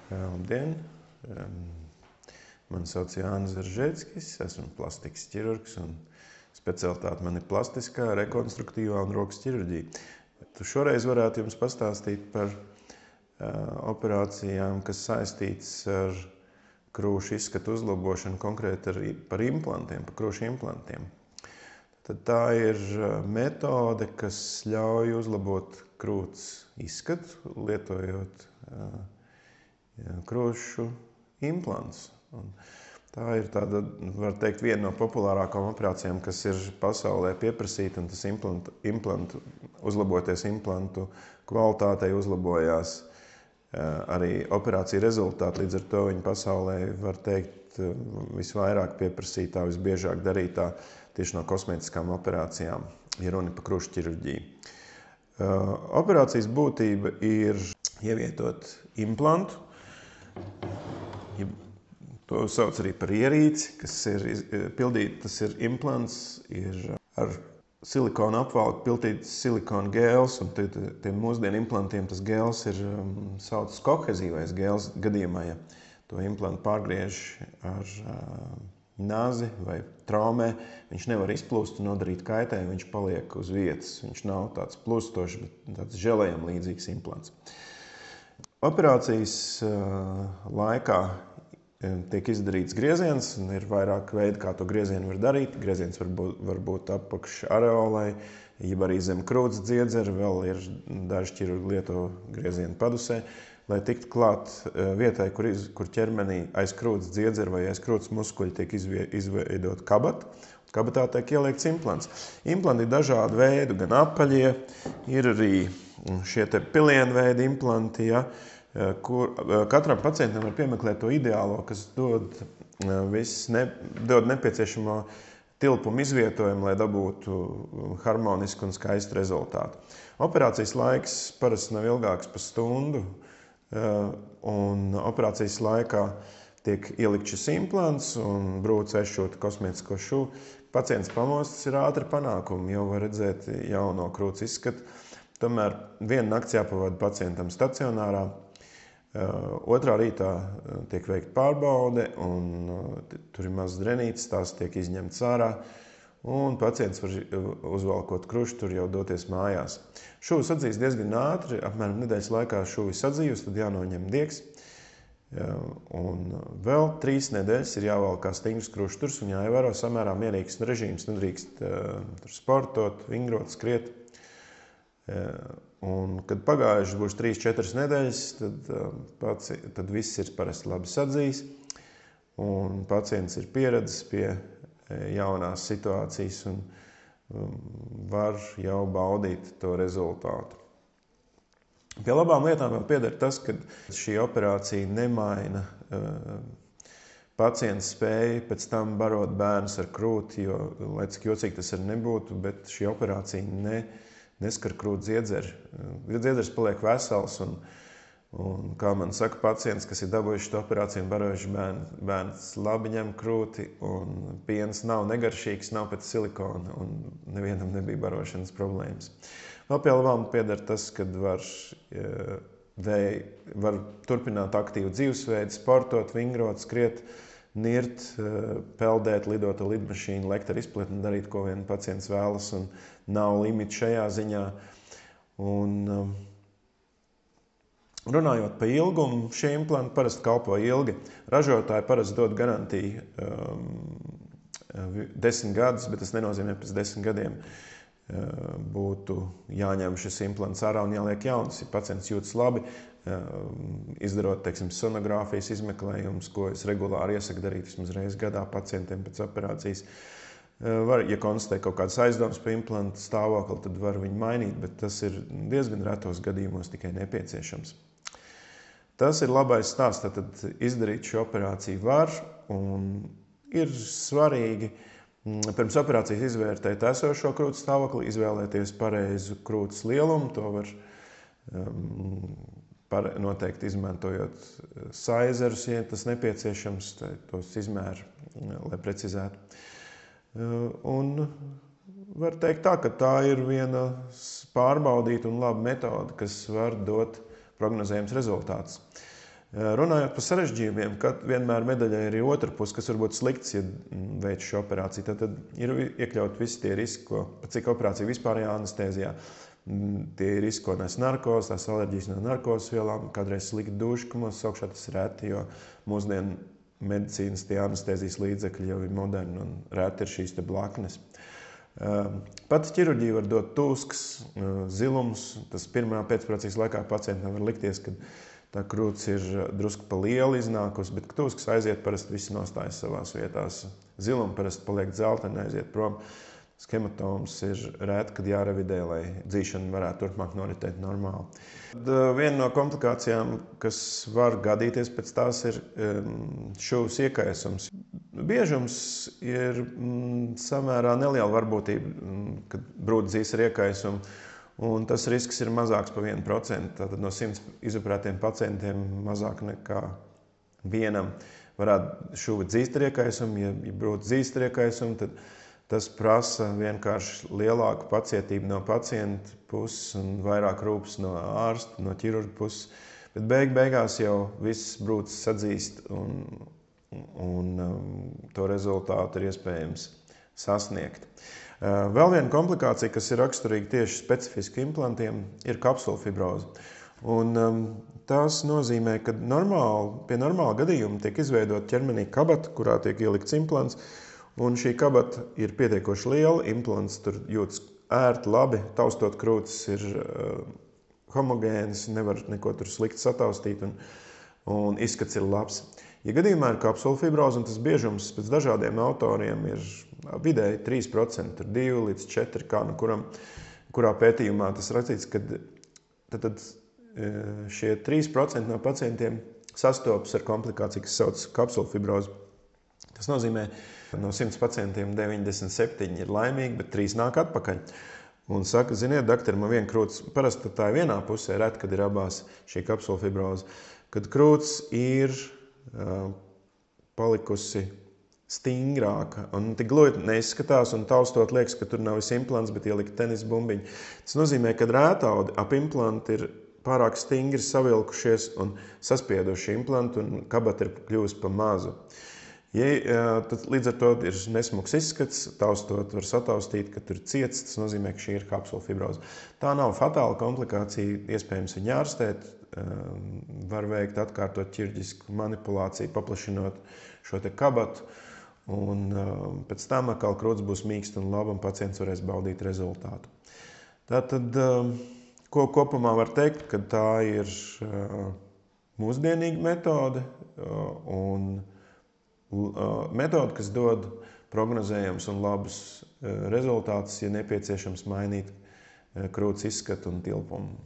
Labdien! Mani sauc Jānis Zaržēckis, esmu plastikas ķirurgs un specialitāte man ir plastiskā, rekonstruktīvā un rokas ķirurģija. Šoreiz varētu jums pastāstīt par operācijām, kas saistītas ar krūšu izskatu uzlabošanu, konkrēti par implantiem, par krūšu implantiem. Tad tā ir metode, kas ļauj uzlabot krūts izskatu, lietojot krūšu implants. Un tā ir tāda, var teikt, viena no populārākām operācijām, kas ir pasaulē pieprasīta, un tas uzlaboties implantu kvalitātei uzlabojās arī operācija rezultāti. Līdz ar to viņa pasaulē, var teikt, visvairāk pieprasītā, visbiežāk darītā tieši no kosmētiskām operācijām, ja runa par krūšu ķirurģiju. Operācijas būtība ir ievietot implantu. To sauc arī par ierīci, kas ir pildīta, tas ir implants, ir ar silikona apvalku pildīts silikona gēls, un tiem mūsdienu implantiem tas gēls ir saucas kohezīvais gēls gadījumā, ja to implantu pārgriež ar nazi vai traumē, viņš nevar izplūst un nodarīt kaitējumu, viņš paliek uz vietas, viņš nav tāds plūstošs, bet tāds želējam līdzīgs implants. Operācijas laikā tiek izdarīts grieziens, un ir vairāk veidi, kā to griezienu var darīt. Grieziens var būt apakš areolai, jeb arī zem krūts dziedzera, vēl ir daži ķirurgi lieto griezienu padusē, lai tiktu klāt vietai, kur ķermenī aiz krūts dziedzera vai aiz krūts muskuļi tiek izveidot kabata. Kabatā tiek ieliekts implants. Implanti ir dažādu veidu, gan apaļie, ir arī šie te pilienveidi implanti, ja, kur katram pacientam var piemeklēt to ideālo, kas dod nepieciešamo tilpumu izvietojumu, lai dabūtu harmonisku un skaistu rezultātu. Operācijas laiks parasti nav ilgāks par stundu, un operācijas laikā tiek ielikt šis implants un brūc ešot kosmētisko šuvu. Pacients pamostas ir ātri panākumi, jau var redzēt jauno krūts izskatu. Tomēr vienu nakts jāpavada pacientam stacionārā. Otrā rītā tiek veikta pārbaude, un tur ir mazas drenītes, tās tiek izņemtas ārā, un pacients var uzvalkot krušu, tur jau doties mājās. Šuvu sadzīs diezgan ātri, apmēram nedēļas laikā šuvi sadzīvus, tad jānoņem diegs. Un vēl 3 nedēļas ir jāvalkā stingrs krušturs un jāievēro samērā mierīgs režīms, nedrīkst sportot, vingrot, skriet. Un, kad pagājušas būs 3-4 nedēļas, tad viss ir parasti labi sadzījis, un pacients ir pieredzis pie jaunās situācijas un var jau baudīt to rezultātu. Pie labām lietām vēl pieder tas, ka šī operācija nemaina pacienta spēju pēc tam barot bērnus ar krūti, jo, lai cik jocīgi tas arī nebūtu, bet šī operācija neskar krūts dziedzeri. Dziedzeris paliek vesels, un kā man saka pacients, kas ir dabūjuši šo operāciju un barojuši bērns labi ņem krūti, un piens nav negaršīgs, nav pēc silikona, un nevienam nebija barošanas problēmas. Vēl pie labām pieder tas, ka var turpināt aktīvu dzīvesveidu, sportot, vingrot, skriet, nirt, peldēt, lidot ar lidmašīnu, lekt ar izpletni, darīt, ko vien pacients vēlas, un nav limiti šajā ziņā. Un, runājot par ilgumu, šie implanti parasti kalpo ilgi. Ražotāji parasti dod garantiju 10 gadus, bet tas nenozīmē, ka pēc 10 gadiem būtu jāņem šis implants ārā un jāliek jauns. Ja pacients jūtas labi, izdarot, teiksim, sonogrāfijas izmeklējumus, ko es regulāri iesaku darīt vismaz reizi gadā pacientiem pēc operācijas. Ja konstatē kaut kādas aizdomas par implantu stāvokli, tad var viņu mainīt, bet tas ir diezgan retos gadījumos tikai nepieciešams. Tas ir labais stāsts, tad izdarīt šo operāciju var, un ir svarīgi pirms operācijas izvērtēt esošo krūts stāvokli, izvēlēties pareizu krūts lielumu. To var noteikt izmantojot saizerus, ja tas nepieciešams, tos izmēru, lai precizētu. Un var teikt tā, ka tā ir viena pārbaudīta un laba metode, kas var dot prognozējams rezultāts. Runājot par sarežģījumiem, kad vienmēr medaļai ir arī otra puse, kas var būt slikts, ja veic šo operāciju. Tad ir iekļaut visi tie riski, cik operācija vispārējā anestēzijā. Tie ir riski, ko nes narkoze, tās alerģijas no narkozes vielām, kādreiz slikti duši, ko mums saukšā tas reti, jo mūsdienu medicīnas tie anestēzijas līdzekļi jau ir moderni un reti ir šīs te blaknes. Pati ķirurģija var dot tūskas, zilums. Tas pirmā pēcoperācijas laikā pacientam var likties, ka tā krūts ir drusku pa lielu iznākusi, bet tūskas aiziet, parasti viss nostājas savās vietās. Ziluma parasti paliek dzeltena, aiziet prom. Hematomas ir reti, kad jārevidē, lai dzīšana varētu turpmāk noritēt normāli. Viena no komplikācijām, kas var gadīties pēc tās, ir šūvis iekaisums. Biežums ir samērā neliela varbūtība, kad brūdzīs ar iekaisumu, un tas risks ir mazāks par 1%. Tātad no 100 izoperētiem pacientiem mazāk nekā vienam varētu šūvi dzīst ar iekaisumu. Ja brūdz dzīst ar iekaisumu, tad tas prasa vienkārši lielāku pacietību no pacienta puses un vairāk rūpes no ārsta, no ķirurga puses. Bet beigās jau viss brūcis sadzīst un to rezultātu ir iespējams sasniegt. Vēl viena komplikācija, kas ir raksturīga tieši specifiski implantiem, ir kapsulfibroze. Tas nozīmē, ka pie normāla gadījuma tiek izveidota ķermenī kabata, kurā tiek ielikts implants. Un šī kabata ir pietiekoši liela, implants tur jūtas ērti, labi, taustot krūtis ir homogēns, nevar neko tur slikti sataustīt un izskats ir labs. Ja gadījumā ir kapsulfibroze, un tas biežums pēc dažādiem autoriem ir vidēji 3%, tur 2 līdz 4, kā nu kurā pētījumā tas rakstīts, ka tad šie 3% no pacientiem sastopas ar komplikāciju, kas sauc kapsulfibrozi. Tas nozīmē, ka no 100 pacientiem 97 ir laimīgi, bet 3 nāk atpakaļ. Un saka, ziniet, doktori, man viena krūts, parasti tā ir vienā pusē, reti, kad ir abās šī kapsulfibroze, kad krūts ir palikusi stingrāka un tik gludi neizskatās un taustot liekas, ka tur nav viss implants, bet ielikt tenis bumbiņu. Tas nozīmē, ka rētaudi ap implantu ir pārāk stingri savilkušies un saspieduši implantu un kabata ir kļuvusi pa mazu. Tad līdz ar to ir nesmuks izskats, taustot var sataustīt, ka tur ir ciets, tas nozīmē, ka šī ir kapsulfibroze. Tā nav fatāla komplikācija, iespējams viņu ārstēt, var veikt atkārtot ķirurģisku manipulāciju, paplašinot šo te kabatu, un pēc tam atkal krūts būs mīksta un laba, un pacients varēs baudīt rezultātu. Tātad, ko kopumā var teikt, ka tā ir mūsdienīga metode, un metode, kas dod prognozējams un labus rezultātus, ja nepieciešams mainīt krūts izskatu un tilpumu.